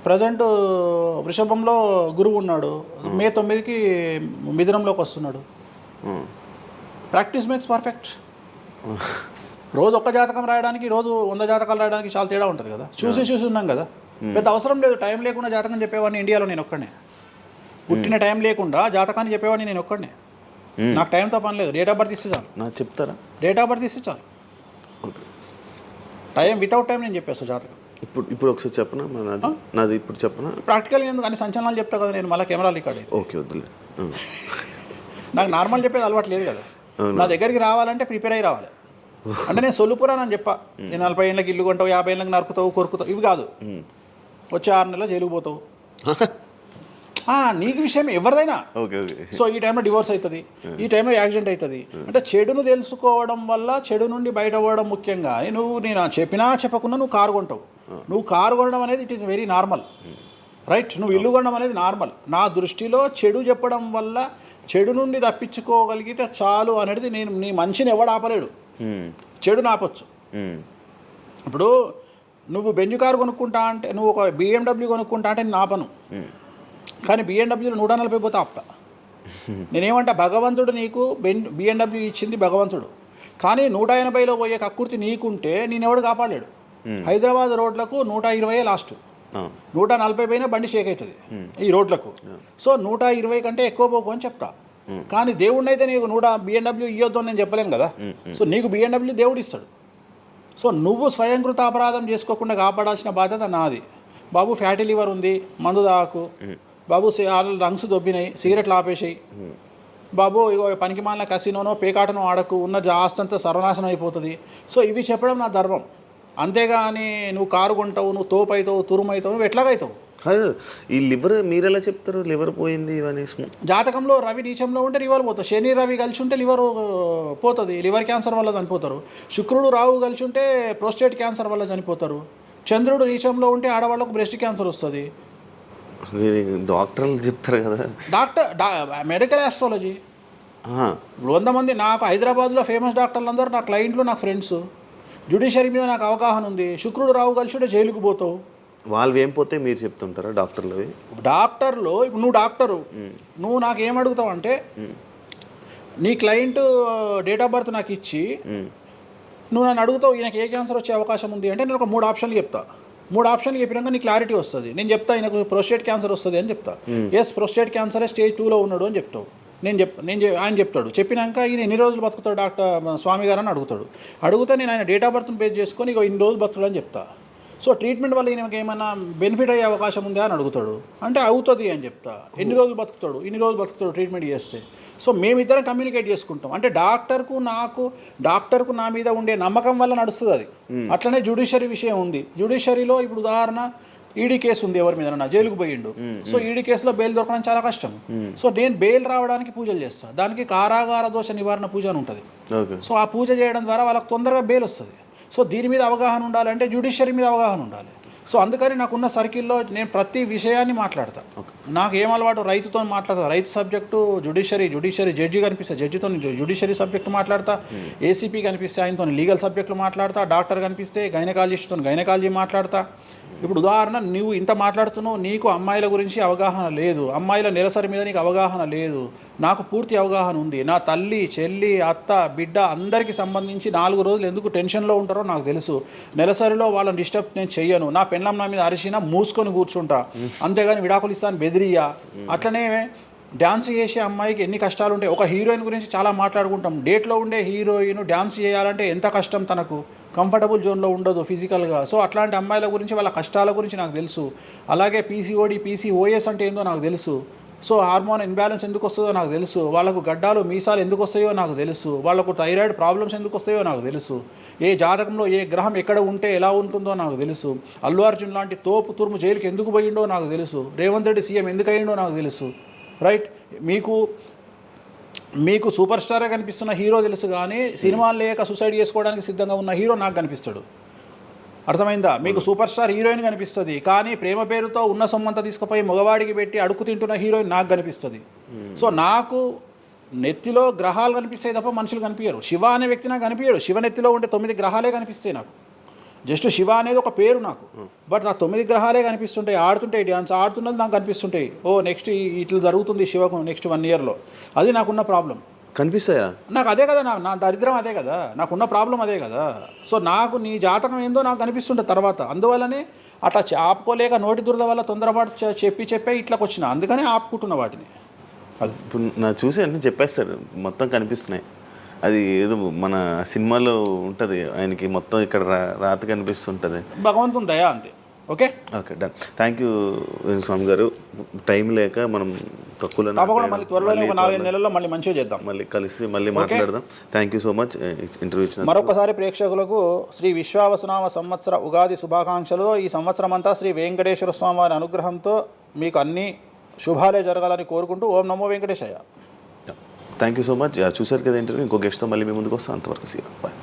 ప్రజెంట్ వృషభంలో గురువు ఉన్నాడు, మే 9కి మిథునంలోకి వస్తున్నాడు. Practice makes perfect. రోజు ఒక్క జాతకం రాయడానికి రోజు 100 జాతకాలు రాయడానికి చాలా తేడా ఉంటుంది కదా. చూసి ఉన్నాం కదా, పెద్ద అవసరం లేదు. టైం లేకుండా జాతకం చెప్పేవాడిని ఇండియాలో నేను ఒక్కడే. పుట్టిన టైం లేకుండా జాతకాన్ని చెప్పేవాడిని నేను ఒక్కడే. నాకు టైంతో పని లేదు, డేట్ ఆఫ్ బర్త్ ఇస్తే చాలు. నాకు చెప్తారా? డేట్ ఆఫ్ బర్త్ ఇస్తే చాలు. టైం వితౌట్ టైం నేను చెప్పేస్తాను జాతకం. ఇప్పుడు ఒకసారి చెప్పనా నాది ఇప్పుడు చెప్పనా? ప్రాక్టికల్గా ఎందుకు అన్ని సంచలనాలు చెప్తా కదా నేను, మళ్ళీ కెమెరా రికార్డ్ అయితే. ఓకే వద్దులే. నాకు నార్మల్ చెప్పేది అలవాటు లేదు కదా. నా దగ్గరికి రావాలంటే ప్రిపేర్ అయ్యి రావాలి. అంటే నేను సొల్లుపురానని చెప్పా, నేను 40 ఏళ్ళకి ఇల్లు కొంటావు, 50 ఏళ్ళకి నరుకుతావు, కొరుకుతావు, ఇవి కాదు. వచ్చే 6 నెలలు జైలుకు పోతావు. నీకు విషయం ఎవరిదైనా. సో ఈ టైంలో డివోర్స్ అవుతుంది, ఈ టైంలో యాక్సిడెంట్ అవుతుంది. అంటే చెడును తెలుసుకోవడం వల్ల చెడు నుండి బయటపడడం ముఖ్యంగా. నేను చెప్పినా చెప్పకుండా నువ్వు కారు కొంటావు. నువ్వు కారు కొనడం అనేది it is very normal, right? నువ్వు ఇల్లు కొనడం అనేది నార్మల్. నా దృష్టిలో చెడు చెప్పడం వల్ల చెడు నుండి తప్పించుకోగలిగితే చాలు అనేది నేను. నీ మంచిని ఎవడు ఆపలేడు, చెడుని ఆపొచ్చు. ఇప్పుడు నువ్వు బెంజ్ కారు కొనుక్కుంటా అంటే, నువ్వు ఒక BMW కొనుక్కుంటా అంటే నేను ఆపను. కానీ BMWలో 140 పోతే ఆపుతా. నేనేమంటా, భగవంతుడు నీకు BMW ఇచ్చింది భగవంతుడు, కానీ 180లో పోయే కక్కుర్తి నీకుంటే నేనెవడు కాపాడలేడు. హైదరాబాద్ రోడ్లకు 120 లాస్ట్, 140 పైన బండి షేక్ అవుతుంది ఈ రోడ్లకు. సో 120 కంటే ఎక్కువ పోకు అని చెప్తా. కానీ దేవుడిని అయితే నీకు BMW ఇవ్వద్దు అని నేను చెప్పలేను కదా. సో నీకు BMW దేవుడు ఇస్తాడు. సో నువ్వు స్వయంకృత అపరాధం చేసుకోకుండా కాపాడాల్సిన బాధ్యత నాది. బాబు ఫ్యాటీ లివర్ ఉంది, మందు దాకు. బాబు లంగ్స్ దొబ్బినాయి, సిగరెట్లు ఆపేసాయి. బాబు ఇగో పనికి మాలిన కసినోనో పేకాటనో ఆడకు, ఉన్న ఆస్తంతా సర్వనాశనం అయిపోతుంది. సో ఇవి చెప్పడం నా ధర్మం. అంతేగాని నువ్వు కారు కొంటావు, నువ్వు తోపు అవుతావు, తురుము అవుతావు, నువ్వు ఎట్లాగవుతావు? కాదు, ఈ లివర్ మీరు ఎలా చెప్తారు లివర్ పోయింది ఇవన్నీ? జాతకంలో రవి నీచంలో ఉంటే లివర్ పోతుంది. శని రవి కలిసి ఉంటే లివర్ పోతుంది, లివర్ క్యాన్సర్ వల్ల చనిపోతారు. శుక్రుడు రాహు కలిసి ఉంటే ప్రోస్టేట్ క్యాన్సర్ వల్ల చనిపోతారు. చంద్రుడు నీచంలో ఉంటే ఆడవాళ్ళకు బ్రెస్ట్ క్యాన్సర్ వస్తుంది. డాక్టర్లు చెప్తారు కదా. Medical astrology. 100 మంది నాకు హైదరాబాద్లో ఫేమస్ డాక్టర్లు అందరూ నా క్లయింట్లు, నా ఫ్రెండ్స్. జ్యుడిషియరీ మీద నాకు అవగాహన ఉంది. శుక్రుడు రావు కలిసి ఉంటే జైలుకు పోతావు. వాళ్ళు ఏం పోతే మీరు చెప్తుంటారా డాక్టర్లు? డాక్టర్లు ఇప్పుడు నువ్వు డాక్టరు, నువ్వు నాకు ఏం అడుగుతావు అంటే, నీ క్లయింట్ డేట్ ఆఫ్ బర్త్ నాకు ఇచ్చి నువ్వు నన్ను అడుగుతావు ఈయనకి ఏ క్యాన్సర్ వచ్చే అవకాశం ఉంది అంటే, నేను ఒక 3 ఆప్షన్లు చెప్తా. 3 ఆప్షన్లు చెప్పినాక నీ క్లారిటీ వస్తుంది. నేను చెప్తా ఈయనకు ప్రోస్టేట్ క్యాన్సర్ వస్తుంది అని చెప్తా. ఎస్, ప్రోస్టేట్ క్యాన్సరే స్టేజ్ 2లో ఉన్నాడు అని చెప్తావు. ఆయన చెప్తాడు. చెప్పినాక ఈయన ఎన్ని రోజులు బతుకుతాడు డాక్టర్ స్వామి గారు అని అడుగుతాడు. అడిగితే నేను ఆయన డేట్ ఆఫ్ బర్త్ని బేస్ చేసుకొని ఇక ఇన్ని రోజులు బతుకుతాడు అని చెప్తా. సో ట్రీట్మెంట్ వల్ల ఈయనకి ఏమైనా బెనిఫిట్ అయ్యే అవకాశం ఉందా అని అడుగుతాడు. అంటే అవుతుంది అని చెప్తా. ఎన్ని రోజులు బతుకుతాడు? ఇన్ని రోజులు బతుకుతాడు ట్రీట్మెంట్ చేస్తే. సో మేమిద్దరం కమ్యూనికేట్ చేసుకుంటాం. అంటే డాక్టర్కు నా మీద ఉండే నమ్మకం వల్ల నడుస్తుంది అది. అట్లనే జ్యుడిషియరీ విషయం ఉంది. జ్యుడిషియరీలో ఇప్పుడు ఉదాహరణ ఈడీ కేసు ఉంది, ఎవరి మీద నా జైలుకు పోయిండు. సో ఈడీ కేసులో బెయిల్ దొరకడం చాలా కష్టం. సో నేను బెయిల్ రావడానికి పూజలు చేస్తాను. దానికి కారాగార దోష నివారణ పూజ అని ఉంటుంది. సో ఆ పూజ చేయడం ద్వారా వాళ్ళకి తొందరగా బెయిల్ వస్తుంది. సో దీని మీద అవగాహన ఉండాలంటే జ్యుడిషియరీ మీద అవగాహన ఉండాలి. సో అందుకని నాకున్న సర్కిల్లో నేను ప్రతి విషయాన్ని మాట్లాడతాను. నాకు ఏం అలవాటు, రైతుతో మాట్లాడతా. రైతు సబ్జెక్టు జుడిషియరీ జడ్జి కనిపిస్తే జడ్జితో జుడిషియరీ సబ్జెక్టు మాట్లాడతా. ఏసీపీ కనిపిస్తే ఆయనతో లీగల్ సబ్జెక్టులు మాట్లాడతా. డాక్టర్ కనిపిస్తే గైనకాలజిస్ట్తో గైనకాలజీ మాట్లాడతా. ఇప్పుడు ఉదాహరణ, నువ్వు ఇంత మాట్లాడుతున్నావు, నీకు అమ్మాయిల గురించి అవగాహన లేదు, అమ్మాయిల నెలసరి మీద నీకు అవగాహన లేదు. నాకు పూర్తి అవగాహన ఉంది. నా తల్లి, చెల్లి, అత్త, బిడ్డ అందరికీ సంబంధించి 4 రోజులు ఎందుకు టెన్షన్లో ఉంటారో నాకు తెలుసు. నెలసరిలో వాళ్ళని డిస్టర్బ్ నేను చెయ్యను. నా పెళ్ళం నా మీద అరిసినా మూసుకొని కూర్చుంటా, అంతేగాని విడాకులు ఇస్తాను బెదిరియా. అట్లనే డ్యాన్స్ చేసే అమ్మాయికి ఎన్ని కష్టాలు ఉంటాయి. ఒక హీరోయిన్ గురించి చాలా మాట్లాడుకుంటాం. డేట్లో ఉండే హీరోయిన్ డ్యాన్స్ చేయాలంటే ఎంత కష్టం, తనకు కంఫర్టబుల్ జోన్లో ఉండదు ఫిజికల్గా. సో అట్లాంటి అమ్మాయిల గురించి, వాళ్ళ కష్టాల గురించి నాకు తెలుసు. అలాగే PCOD, PCOS అంటే ఏందో నాకు తెలుసు. సో హార్మోన్ ఇన్బ్యాలెన్స్ ఎందుకు వస్తుందో నాకు తెలుసు. వాళ్ళకు గడ్డాలు, మీసాలు ఎందుకు వస్తాయో నాకు తెలుసు. వాళ్ళకు థైరాయిడ్ ప్రాబ్లమ్స్ ఎందుకు వస్తాయో నాకు తెలుసు. ఏ జాతకంలో ఏ గ్రహం ఎక్కడ ఉంటే ఎలా ఉంటుందో నాకు తెలుసు. అల్లు అర్జున్ లాంటి తోపు తురుము జైలుకి ఎందుకు పోయిండో నాకు తెలుసు. రేవంత్ రెడ్డి సీఎం ఎందుకు అయ్యిండో నాకు తెలుసు. రైట్, మీకు సూపర్ స్టారే కనిపిస్తున్న హీరో తెలుసు, కానీ సినిమాలు లేక సూసైడ్ చేసుకోవడానికి సిద్ధంగా ఉన్న హీరో నాకు కనిపిస్తాడు. అర్థమైందా? మీకు సూపర్ స్టార్ హీరోయిన్ కనిపిస్తుంది, కానీ ప్రేమ పేరుతో ఉన్న సొమ్మంతా తీసుకుపోయి మగవాడికి పెట్టి అడుగు తింటున్న హీరోయిన్ నాకు కనిపిస్తుంది. సో నాకు నెత్తిలో గ్రహాలు కనిపిస్తాయి తప్ప మనుషులు కనిపించరు. శివ అనే వ్యక్తి నాకు కనిపించాడు. శివ నెత్తిలో ఉంటే 9 గ్రహాలే కనిపిస్తాయి నాకు. జస్ట్ శివ అనేది ఒక పేరు నాకు, బట్ నాకు 9 గ్రహాలే కనిపిస్తుంటాయి. ఆడుతుంటాయి, డ్యాన్స్ ఆడుతున్నది నాకు కనిపిస్తుంటాయి. నెక్స్ట్ ఇట్లా జరుగుతుంది శివకు నెక్స్ట్ 1 ఇయర్లో. అది నాకున్న ప్రాబ్లం. కనిపిస్తాయా? నాకు అదే కదా, నా దరిద్రం అదే కదా, నాకున్న ప్రాబ్లం అదే కదా. సో నాకు నీ జాతకం ఏందో నాకు కనిపిస్తుంటుంది తర్వాత. అందువల్లనే అట్లా ఆపుకోలేక నోటి దురద వల్ల తొందరపాటు చెప్పే ఇట్లా వచ్చిన, అందుకనే ఆపుకుంటున్న వాటిని. అది ఇప్పుడు నా చూసి అంటే చెప్పేస్తారు మొత్తం కనిపిస్తున్నాయి. అది ఏదో మన సినిమాలో ఉంటుంది, ఆయనకి మొత్తం ఇక్కడ రాత కనిపిస్తుంటుంది. భగవంతుని దయ అంతే. Okay okay done. Thank you Swami గారు. టైం లేక మనం తక్కువలో తప్పకుండా మళ్ళీ త్వరలోనే ఒక 4-5 నెలల్లో మళ్ళీ మంచిగా చేద్దాం, మళ్ళీ కలిసి మళ్ళీ మాట్లాడదాం. Thank you so much interview ఇచ్చిన. మరొకసారి ప్రేక్షకులకు శ్రీ విశ్వావసునామ సంవత్సర ఉగాది శుభాకాంక్షలు. ఈ సంవత్సరం అంతా శ్రీ వెంకటేశ్వర స్వామి వారి అనుగ్రహంతో మీకు అన్ని శుభాలే జరగాలని కోరుకుంటూ ఓం నమో Venkateshayya. Thank you so much. చూసారు కదా ఇంటర్వ్యూ. ఇంకో గెస్ట్తో మళ్ళీ మీ ముందుకు వస్తాం. అంతవరకు సీ బాయ్.